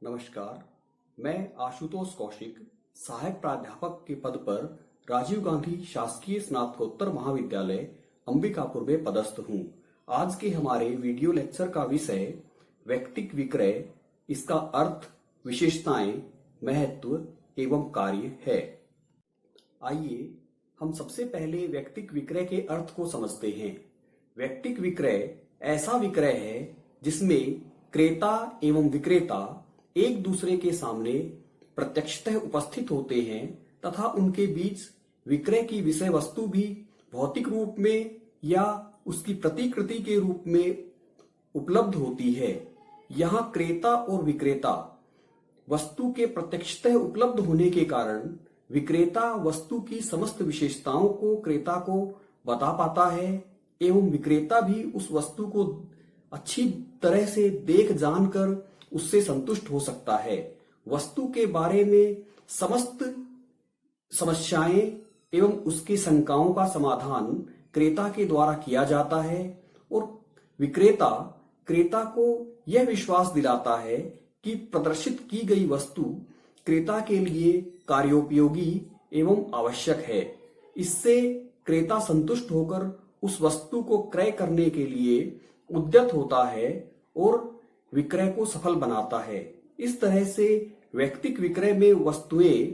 नमस्कार, मैं आशुतोष कौशिक सहायक प्राध्यापक के पद पर राजीव गांधी शासकीय स्नातकोत्तर महाविद्यालय अंबिकापुर में पदस्थ हूँ। आज के हमारे वीडियो लेक्चर का विषय वैयक्तिक विक्रय, इसका अर्थ, विशेषताएं, महत्व एवं कार्य है। आइए हम सबसे पहले वैयक्तिक विक्रय के अर्थ को समझते हैं। वैयक्तिक विक्रय ऐसा विक्रय है जिसमें क्रेता एवं विक्रेता एक दूसरे के सामने प्रत्यक्षतः उपस्थित होते हैं तथा उनके बीच विक्रय की विषय वस्तु भी भौतिक रूप में या उसकी प्रतिकृति के रूप में उपलब्ध होती है। यहाँ क्रेता और विक्रेता वस्तु के प्रत्यक्षतः उपलब्ध होने के कारण विक्रेता वस्तु की समस्त विशेषताओं को क्रेता को बता पाता है एवं विक्रेता भी उस वस्तु को अच्छी तरह से देख जानकर उससे संतुष्ट हो सकता है। वस्तु के बारे में समस्त समस्याएं एवं उसकी शंकाओं का समाधान क्रेता के द्वारा किया जाता है और विक्रेता क्रेता को यह विश्वास दिलाता है कि प्रदर्शित की गई वस्तु क्रेता के लिए कार्योपयोगी एवं आवश्यक है। इससे क्रेता संतुष्ट होकर उस वस्तु को क्रय करने के लिए उद्यत होता है और विक्रय को सफल बनाता है। इस तरह से वैयक्तिक विक्रय में वस्तुएं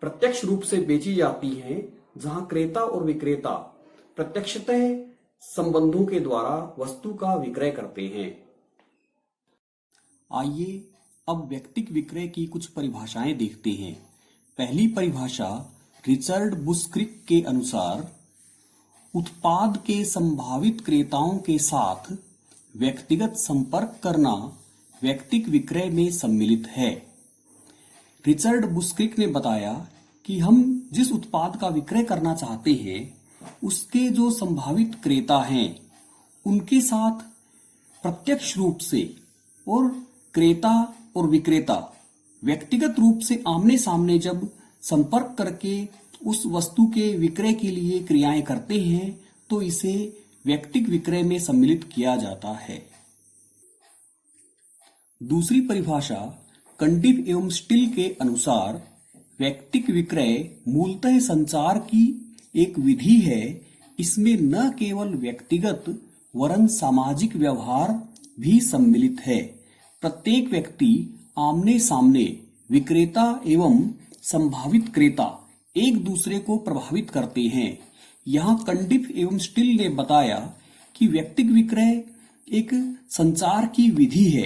प्रत्यक्ष रूप से बेची जाती हैं, जहां क्रेता और विक्रेता प्रत्यक्षतः संबंधों के द्वारा वस्तु का विक्रय करते हैं। आइए अब वैयक्तिक विक्रय की कुछ परिभाषाएं देखते हैं। पहली परिभाषा रिचर्ड बुशक्रिक के अनुसार उत्पाद के संभावित क्रेताओं के साथ व्यक्तिगत संपर्क करना वैयक्तिक विक्रय में सम्मिलित है। रिचर्ड बुशक्रिक ने बताया कि हम जिस उत्पाद का विक्रय करना चाहते हैं उसके जो संभावित क्रेता हैं उनके साथ प्रत्यक्ष रूप से और क्रेता और विक्रेता व्यक्तिगत रूप से आमने सामने जब संपर्क करके उस वस्तु के विक्रय के लिए क्रियाएं करते हैं तो इसे वैयक्तिक विक्रय में सम्मिलित किया जाता है। दूसरी परिभाषा कंडिफ एवं स्टिल के अनुसार वैयक्तिक विक्रय मूलतः संचार की एक विधि है। इसमें न केवल व्यक्तिगत वरन सामाजिक व्यवहार भी सम्मिलित है। प्रत्येक व्यक्ति आमने सामने विक्रेता एवं संभावित क्रेता एक दूसरे को प्रभावित करते हैं। यहाँ कंडिफ एवं स्टिल ने बताया कि वैयक्तिक विक्रय एक संचार की विधि है,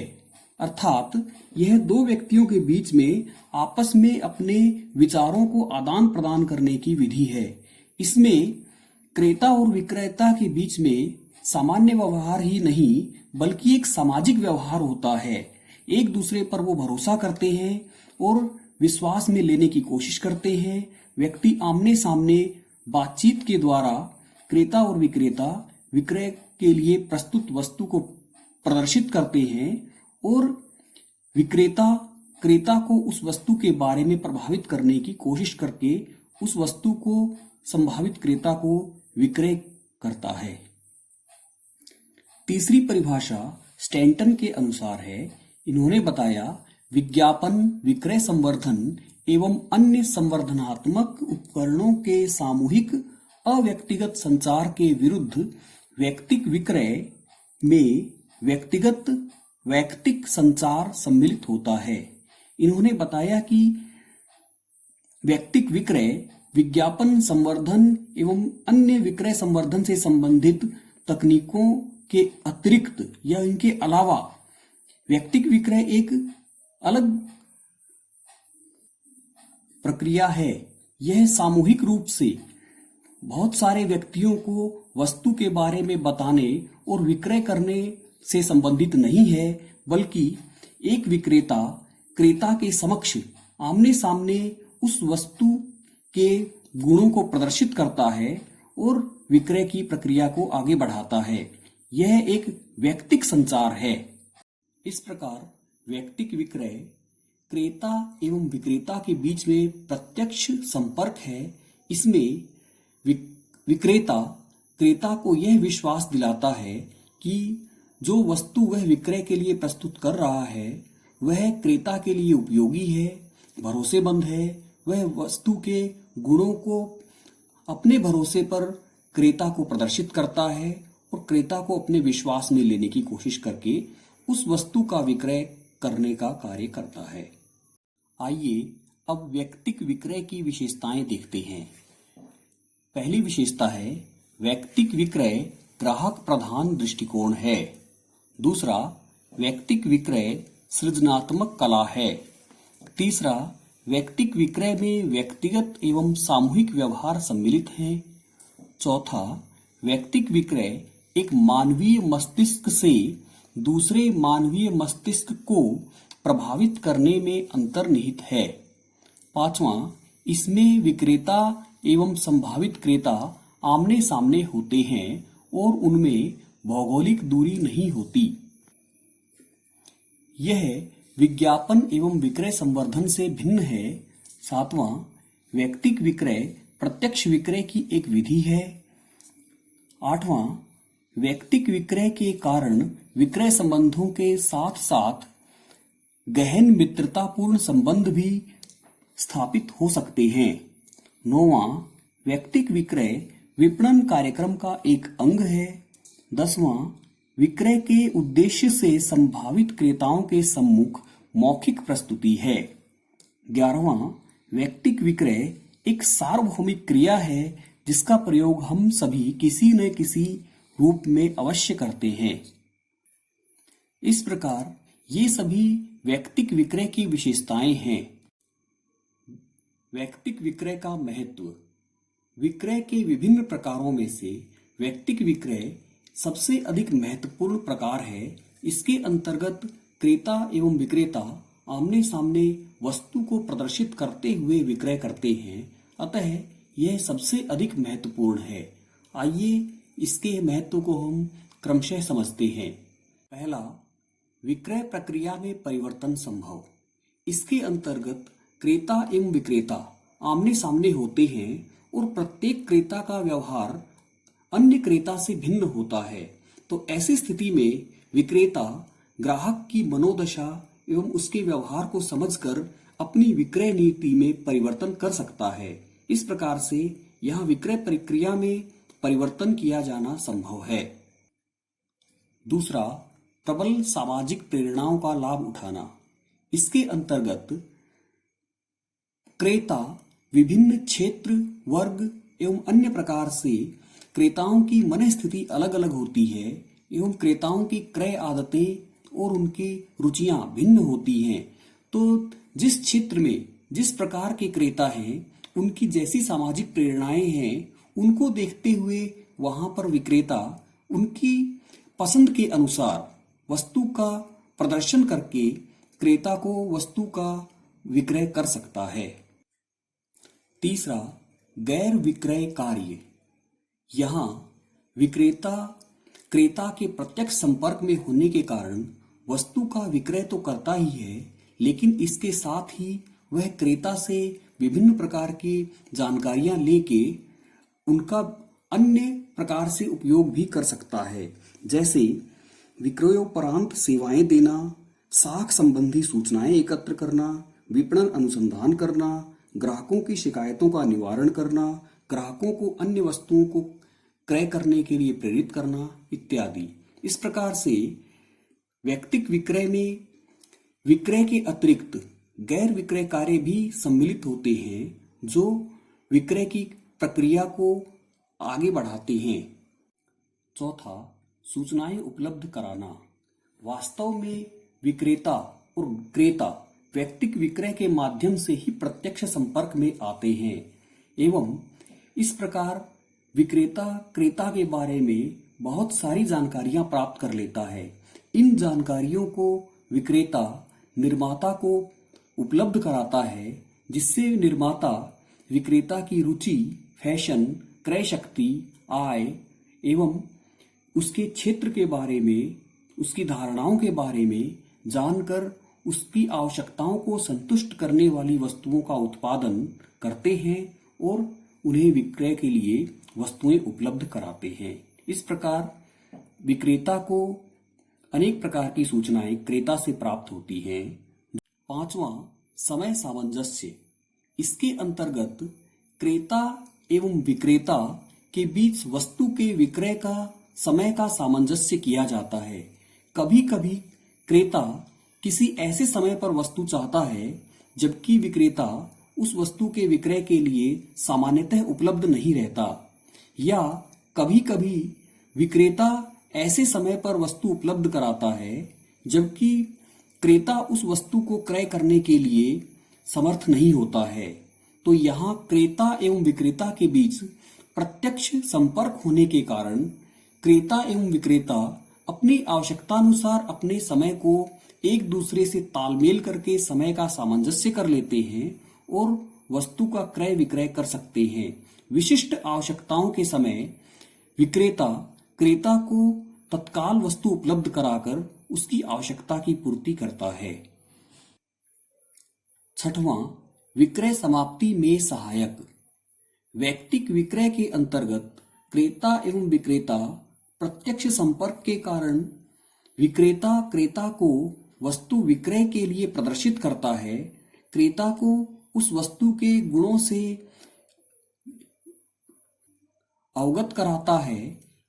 अर्थात यह दो व्यक्तियों के बीच में आपस में अपने विचारों को आदान प्रदान करने की विधि है। इसमें क्रेता और विक्रेता के बीच में सामान्य व्यवहार ही नहीं बल्कि एक सामाजिक व्यवहार होता है। एक दूसरे पर वो भरोसा करते हैं और विश्वास में लेने की कोशिश करते हैं। व्यक्ति आमने सामने बातचीत के द्वारा क्रेता और विक्रेता विक्रय के लिए प्रस्तुत वस्तु को प्रदर्शित करते हैं और विक्रेता क्रेता को उस वस्तु के बारे में प्रभावित करने की कोशिश करके उस वस्तु को संभावित क्रेता को विक्रय करता है। तीसरी परिभाषा स्टैंटन के अनुसार है। इन्होंने बताया विज्ञापन, विक्रय संवर्धन एवं अन्य संवर्धनात्मक उपकरणों के सामूहिक अव्यक्तिगत संचार के विरुद्ध वैयक्तिक विक्रय में वैयक्तिक संचार सम्मिलित होता है। इन्होंने बताया कि वैयक्तिक विक्रय विज्ञापन संवर्धन एवं अन्य विक्रय संवर्धन से संबंधित तकनीकों के अतिरिक्त या इनके अलावा वैयक्तिक विक्रय एक अलग प्रक्रिया है। यह सामूहिक रूप से बहुत सारे व्यक्तियों को वस्तु के बारे में बताने और विक्रय करने से संबंधित नहीं है, बल्कि एक विक्रेता क्रेता के समक्ष आमने सामने उस वस्तु के गुणों को प्रदर्शित करता है और विक्रय की प्रक्रिया को आगे बढ़ाता है। यह एक वैयक्तिक संचार है। इस प्रकार वैयक्तिक विक्रय क्रेता एवं विक्रेता के बीच में प्रत्यक्ष संपर्क है। इसमें विक्रेता क्रेता को यह विश्वास दिलाता है कि जो वस्तु वह विक्रय के लिए प्रस्तुत कर रहा है वह क्रेता के लिए उपयोगी है, भरोसेमंद है, वह वस्तु के गुणों को अपने भरोसे पर क्रेता को प्रदर्शित करता है और क्रेता को अपने विश्वास में लेने की कोशिश करके उस वस्तु का विक्रय करने का कार्य करता है। आइए अब वैयक्तिक विक्रय की विशेषताएं देखते हैं। पहली विशेषता है वैयक्तिक विक्रय ग्राहक प्रधान दृष्टिकोण है। दूसरा, वैयक्तिक विक्रय सृजनात्मक कला है। तीसरा, वैयक्तिक विक्रय में व्यक्तिगत एवं सामूहिक व्यवहार सम्मिलित हैं। चौथा, वैयक्तिक विक्रय एक मानवीय मस्तिष्क से दूसरे मानवीय मस्तिष्क को प्रभावित करने में अंतर्निहित है। पांचवा, इसमें विक्रेता एवं संभावित क्रेता आमने सामने होते हैं और उनमें भौगोलिक दूरी नहीं होती। यह विज्ञापन एवं विक्रय संवर्धन से भिन्न है। सातवां, वैयक्तिक विक्रय प्रत्यक्ष विक्रय की एक विधि है। आठवां, वैयक्तिक विक्रय के कारण विक्रय संबंधों के साथ साथ गहन मित्रतापूर्ण संबंध भी स्थापित हो सकते हैं। नौवां, वैयक्तिक विक्रय विपणन कार्यक्रम का एक अंग है। 10वां, विक्रय के उद्देश्य से संभावित क्रेताओं के सम्मुख मौखिक प्रस्तुति है। 11वां, वैयक्तिक विक्रय एक सार्वभौमिक क्रिया है जिसका प्रयोग हम सभी किसी न किसी रूप में अवश्य करते हैं। इस प्रकार ये सभी वैयक्तिक विक्रय की विशेषताएं हैं। वैयक्तिक विक्रय का महत्व। विक्रय के विभिन्न प्रकारों में से वैयक्तिक विक्रय सबसे अधिक महत्वपूर्ण प्रकार है। इसके अंतर्गत क्रेता एवं विक्रेता आमने सामने वस्तु को प्रदर्शित करते हुए विक्रय करते हैं, अतः यह सबसे अधिक महत्वपूर्ण है। आइए इसके महत्व को हम क्रमशः समझते हैं। पहला, विक्रय प्रक्रिया में परिवर्तन संभव। इसके अंतर्गत क्रेता एवं विक्रेता आमने सामने होते हैं और प्रत्येक क्रेता का व्यवहार अन्य क्रेता से भिन्न होता है, तो ऐसी स्थिति में विक्रेता ग्राहक की मनोदशा एवं उसके व्यवहार को समझकर अपनी विक्रय नीति में परिवर्तन कर सकता है। इस प्रकार से यहाँ विक्रय प्रक्रिया में परिवर्तन किया जाना संभव है। दूसरा, प्रबल सामाजिक प्रेरणाओं का लाभ उठाना। इसके अंतर्गत क्रेता विभिन्न क्षेत्र, वर्ग एवं अन्य प्रकार से क्रेताओं की मनस्थिति अलग अलग होती है एवं क्रेताओं की क्रय आदतें और उनकी रुचियां भिन्न होती हैं। तो जिस क्षेत्र में जिस प्रकार के क्रेता हैं, उनकी जैसी सामाजिक प्रेरणाएं हैं, उनको देखते हुए वहां पर विक्रेता उनकी पसंद के अनुसार वस्तु का प्रदर्शन करके क्रेता को वस्तु का विक्रय कर सकता है। तीसरा, गैर विक्रय कार्य। यहाँ विक्रेता क्रेता के प्रत्यक्ष संपर्क में होने के कारण वस्तु का विक्रय तो करता ही है, लेकिन इसके साथ ही वह क्रेता से विभिन्न प्रकार की जानकारियां लेके उनका अन्य प्रकार से उपयोग भी कर सकता है। जैसे विक्रयोपरांत सेवाएं देना, साख संबंधी सूचनाएं एकत्र करना, विपणन अनुसंधान करना, ग्राहकों की शिकायतों का निवारण करना, ग्राहकों को अन्य वस्तुओं को क्रय करने के लिए प्रेरित करना इत्यादि। इस प्रकार से वैयक्तिक विक्रय में विक्रय के अतिरिक्त गैर विक्रय कार्य भी सम्मिलित होते हैं जो विक्रय की प्रक्रिया को आगे बढ़ाते हैं। चौथा, सूचनाएं उपलब्ध कराना। वास्तव में विक्रेता और क्रेता वैयक्तिक विक्रय के माध्यम से ही प्रत्यक्ष संपर्क में आते हैं एवं इस प्रकार विक्रेता क्रेता के बारे में बहुत सारी जानकारियां प्राप्त कर लेता है। इन जानकारियों को विक्रेता निर्माता को उपलब्ध कराता है, जिससे निर्माता विक्रेता की रुचि, फैशन, क्रय शक्ति, आय एवं उसके क्षेत्र के बारे में, उसकी धारणाओं के बारे में जानकर उसकी आवश्यकताओं को संतुष्ट करने वाली वस्तुओं का उत्पादन करते हैं और उन्हें विक्रय के लिए वस्तुएं उपलब्ध कराते हैं। इस प्रकार विक्रेता को अनेक प्रकार की सूचनाएं क्रेता से प्राप्त होती हैं पांचवा, समय सामंजस्य। इसके अंतर्गत क्रेता एवं विक्रेता के बीच वस्तु के विक्रय का समय का सामंजस्य किया जाता है। कभी कभी क्रेता किसी ऐसे समय पर वस्तु चाहता है जबकि विक्रेता उस वस्तु के विक्रय के लिए सामान्यतः उपलब्ध नहीं रहता, या कभी कभी विक्रेता ऐसे समय पर वस्तु उपलब्ध कराता है जबकि क्रेता उस वस्तु को क्रय करने के लिए समर्थ नहीं होता है। तो यहाँ क्रेता एवं विक्रेता के बीच प्रत्यक्ष संपर्क होने के कारण क्रेता एवं विक्रेता अपनी आवश्यकतानुसार अपने समय को एक दूसरे से तालमेल करके समय का सामंजस्य कर लेते हैं और वस्तु का क्रय विक्रय कर सकते हैं। विशिष्ट आवश्यकताओं के समय विक्रेता क्रेता को तत्काल वस्तु उपलब्ध कराकर उसकी आवश्यकता की पूर्ति करता है। छठवां, विक्रय समाप्ति में सहायक। वैयक्तिक विक्रय के अंतर्गत क्रेता एवं विक्रेता प्रत्यक्ष संपर्क के कारण विक्रेता क्रेता को वस्तु विक्रय के लिए प्रदर्शित करता है, क्रेता को उस वस्तु के गुणों से अवगत कराता है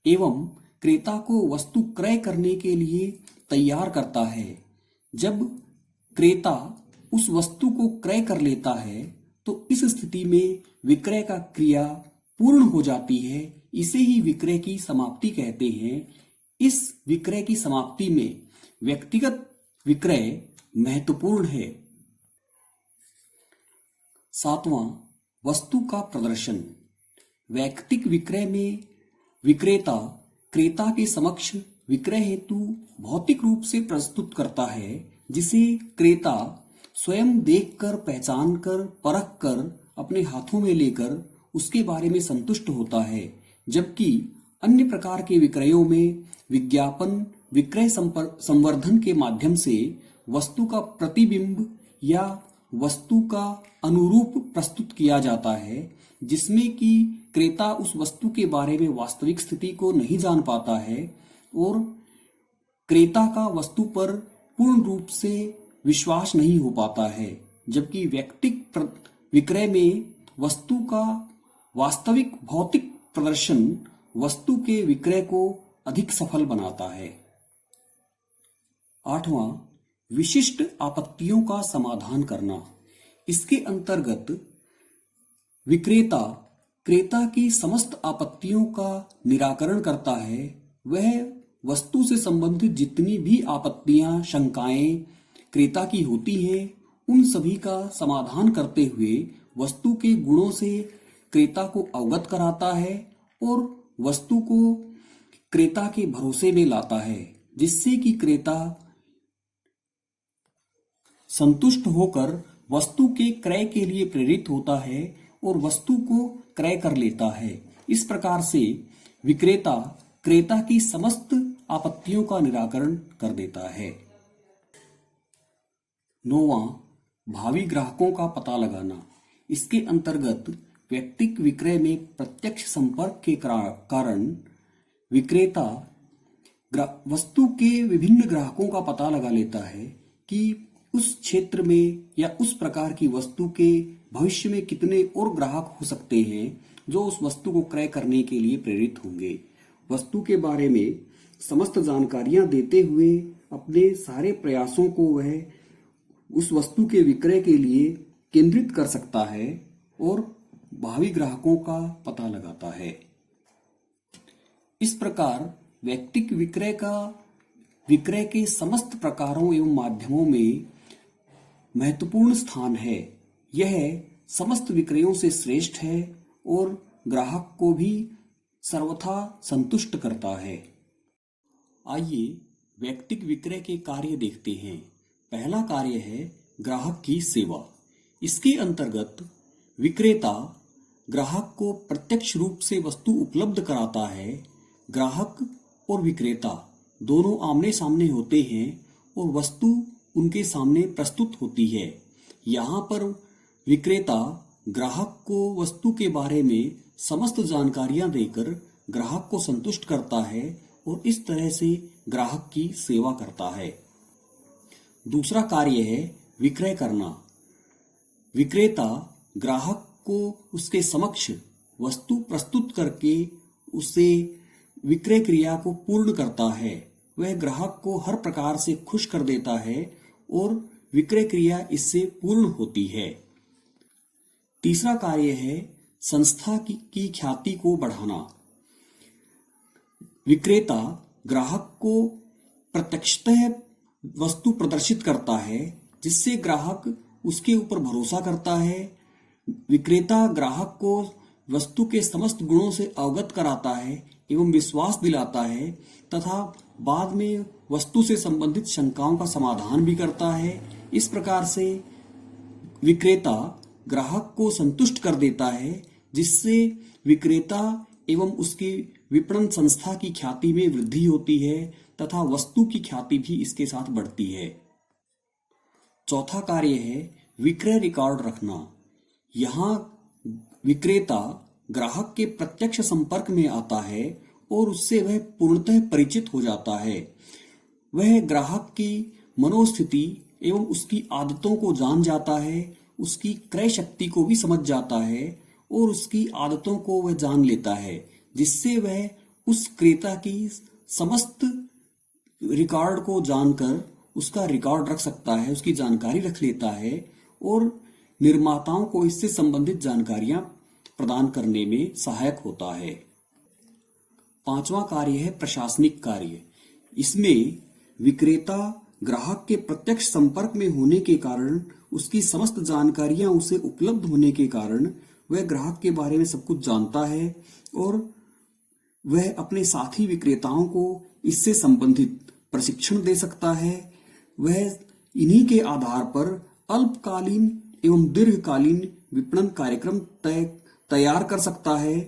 एवं क्रेता को वस्तु क्रय करने के लिए तैयार करता है। जब क्रेता उस वस्तु को क्रय कर लेता है तो इस स्थिति में विक्रय का क्रिया पूर्ण हो जाती है। इसे ही विक्रय की समाप्ति कहते हैं। इस विक्रय की समाप्ति में व्यक्तिगत विक्रय महत्वपूर्ण है। सातवां, वस्तु का प्रदर्शन। वैयक्तिक विक्रय में विक्रेता क्रेता के समक्ष विक्रय हेतु भौतिक रूप से प्रस्तुत करता है, जिसे क्रेता स्वयं देखकर, पहचानकर, परखकर, अपने हाथों में लेकर उसके बारे में संतुष्ट होता है। जबकि अन्य प्रकार के विक्रयों में विज्ञापन, विक्रय संवर्धन के माध्यम से वस्तु का प्रतिबिंब या वस्तु का अनुरूप प्रस्तुत किया जाता है, जिसमें कि क्रेता उस वस्तु के बारे में वास्तविक स्थिति को नहीं जान पाता है और क्रेता का वस्तु पर पूर्ण रूप से विश्वास नहीं हो पाता है। जबकि वैयक्तिक विक्रय में वस्तु का वास्तविक भौतिक प्रदर्शन वस्तु के विक्रय को अधिक सफल बनाता है। आठवां, विशिष्ट आपत्तियों का समाधान करना। इसके अंतर्गत विक्रेता क्रेता की समस्त आपत्तियों का निराकरण करता है। वह वस्तु से संबंधित जितनी भी आपत्तियां, शंकाएं क्रेता की होती हैं, उन सभी का समाधान करते हुए वस्तु के गुणों से क्रेता को अवगत कराता है और वस्तु को क्रेता के भरोसे में लाता है, जिससे कि क्रेता संतुष्ट होकर वस्तु के क्रय के लिए प्रेरित होता है और वस्तु को क्रय कर लेता है। इस प्रकार से विक्रेता क्रेता की समस्त आपत्तियों का निराकरण कर देता है। नौवां, भावी ग्राहकों का पता लगाना। इसके अंतर्गत वैयक्तिक विक्रय में प्रत्यक्ष संपर्क के कारण विक्रेता वस्तु के विभिन्न ग्राहकों का पता लगा लेता है कि उस क्षेत्र में या उस प्रकार की वस्तु के भविष्य में कितने और ग्राहक हो सकते हैं जो उस वस्तु को क्रय करने के लिए प्रेरित होंगे। वस्तु के बारे में समस्त जानकारियां देते हुए अपने सारे प्रयासों को वह उस वस्तु के विक्रय के लिए केंद्रित कर सकता है और भावी ग्राहकों का पता लगाता है। इस प्रकार वैयक्तिक विक्रय के समस्त प्रकारों एवं माध्यमों में महत्वपूर्ण स्थान है। यह समस्त विक्रयों से श्रेष्ठ है और ग्राहक को भी सर्वथा संतुष्ट करता है। आइए वैयक्तिक विक्रय के कार्य देखते हैं। पहला कार्य है ग्राहक की सेवा। इसके अंतर्गत विक्रेता ग्राहक को प्रत्यक्ष रूप से वस्तु उपलब्ध कराता है। ग्राहक और विक्रेता दोनों आमने सामने होते हैं और वस्तु उनके सामने प्रस्तुत होती है। यहाँ पर विक्रेता ग्राहक को वस्तु के बारे में समस्त जानकारियां देकर ग्राहक को संतुष्ट करता है और इस तरह से ग्राहक की सेवा करता है। दूसरा कार्य है विक्रय करना। विक्रेता ग्राहक को उसके समक्ष वस्तु प्रस्तुत करके उसे विक्रय क्रिया को पूर्ण करता है। वह ग्राहक को हर प्रकार से खुश कर देता है और विक्रय क्रिया इससे पूर्ण होती है। तीसरा कार्य है संस्था की ख्याति को बढ़ाना। विक्रेता ग्राहक को प्रत्यक्षतः वस्तु प्रदर्शित करता है जिससे ग्राहक उसके ऊपर भरोसा करता है। विक्रेता ग्राहक को वस्तु के समस्त गुणों से अवगत कराता है एवं विश्वास दिलाता है तथा बाद में वस्तु से संबंधित शंकाओं का समाधान भी करता है। इस प्रकार से विक्रेता ग्राहक को संतुष्ट कर देता है जिससे विक्रेता एवं उसकी विपणन संस्था की ख्याति में वृद्धि होती है तथा वस्तु की ख्याति भी इसके साथ बढ़ती है। चौथा कार्य है विक्रय रिकॉर्ड रखना। यहाँ विक्रेता ग्राहक के प्रत्यक्ष संपर्क में आता है और उससे वह पूर्णतः परिचित हो जाता है। वह ग्राहक की मनोस्थिति एवं उसकी आदतों को जान जाता है, उसकी क्रय शक्ति को भी समझ जाता है और उसकी आदतों को वह जान लेता है जिससे वह उस क्रेता की समस्त रिकॉर्ड को जानकर उसका रिकॉर्ड रख सकता है, उसकी जानकारी रख लेता है और निर्माताओं को इससे संबंधित जानकारियां प्रदान करने में सहायक होता है। पांचवा कार्य है प्रशासनिक कार्य। इसमें विक्रेता ग्राहक के प्रत्यक्ष संपर्क में होने के कारण उसकी समस्त जानकारियां उसे उपलब्ध होने के कारण वह ग्राहक के बारे में सब कुछ जानता है और वह अपने साथी विक्रेताओं को इससे संबंधित प्रशिक्षण दे सकता है। वह इन्हीं के आधार पर अल्पकालीन एवं दीर्घकालीन विपणन कार्यक्रम तैयार कर सकता है।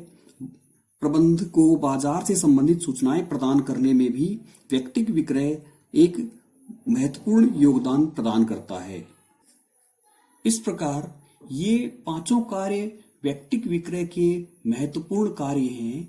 प्रबंधक को बाजार से संबंधित सूचनाएं प्रदान करने में भी व्यक्तिगत विक्रय एक महत्वपूर्ण योगदान प्रदान करता है। इस प्रकार ये पांचों कार्य व्यक्तिगत विक्रय के महत्वपूर्ण कार्य हैं